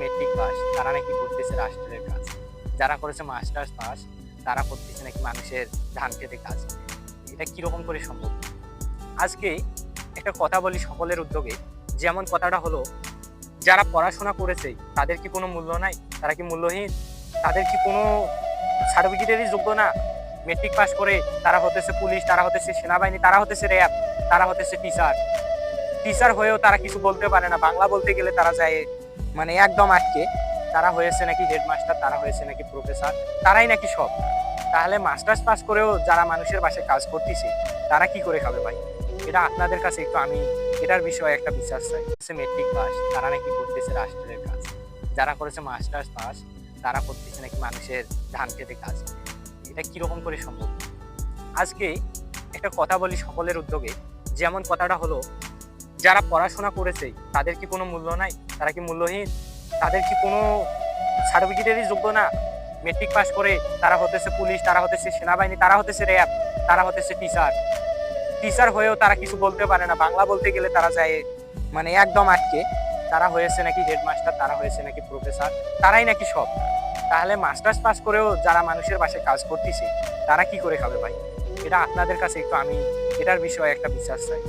Matric pass তারা নাকি করতেছে রাষ্ট্রের কাজ, যারা করেছে মাস্টার্স পাস তারা করতেছে নাকি মানুষের ধান খেতে কাজ। এটা কিরকম করে সম্ভব? আজকে একটা কথা বলি সকলের উদ্যোগে, যেমন কথাটা হলো, যারা পড়াশোনা করেছে তাদের কি কোনো মূল্য নাই? তারা কি মূল্যহীন? তাদের কি কোনো সার্টিফিকেটেরই যোগ্য না? মেট্রিক পাস করে তারা হতেছে পুলিশ, তারা হতেছে সেনাবাহিনী, তারা হতেছে র্যাব, তারা হতেছে টিচার। টিচার হয়েও তারা কিছু বলতে পারে না, বাংলা বলতে গেলে তারা যায় একদম আটকে। তারা হয়েছে নাকি হেডমাস্টার, তারা হয়েছে নাকি প্রফেসর, তারাই নাকি সব। তাহলে মাস্টার্স পাস করেও যারা মানুষের বাসায় কাজ করতেছে তারা কি করে খাবে ভাই? এটা আপনাদের কাছে একটু আমি এটার বিষয়ে একটা বিচার চাই। মেট্রিক পাস তারা নাকি করতেছে রাষ্ট্রের কাজ, যারা করেছে মাস্টার্স পাস তারা করতেছে নাকি মানুষের ধান খেতে কাজ। এটা কিরকম করে সম্ভব? আজকে একটা কথা বলি সকলের উদ্যোগে, যেমন কথাটা হলো, যারা পড়াশোনা করেছে তাদের কি কোনো মূল্য নাই? তারা কি মূল্যহীন? তাদের কি কোনো সার্টিফিকেটেরই যোগ্য না? মেট্রিক পাস করে তারা হতেছে পুলিশ, তারা হতেছে সেনাবাহিনী, তারা হতেছে র্যাব, তারা হতেছে টিচার। টিচার হয়েও তারা কিছু বলতে পারে না, বাংলা বলতে গেলে তারা যায় একদম আটকে। তারা হয়েছে নাকি হেডমাস্টার, তারা হয়েছে নাকি প্রফেসর, তারাই নাকি সব। তাহলে মাস্টার্স পাস করেও যারা মানুষের বাসায় কাজ করতেছে তারা কি করে খাবে ভাই? এটা আপনাদের কাছে একটু আমি এটার বিষয়ে একটা বিচার চাই।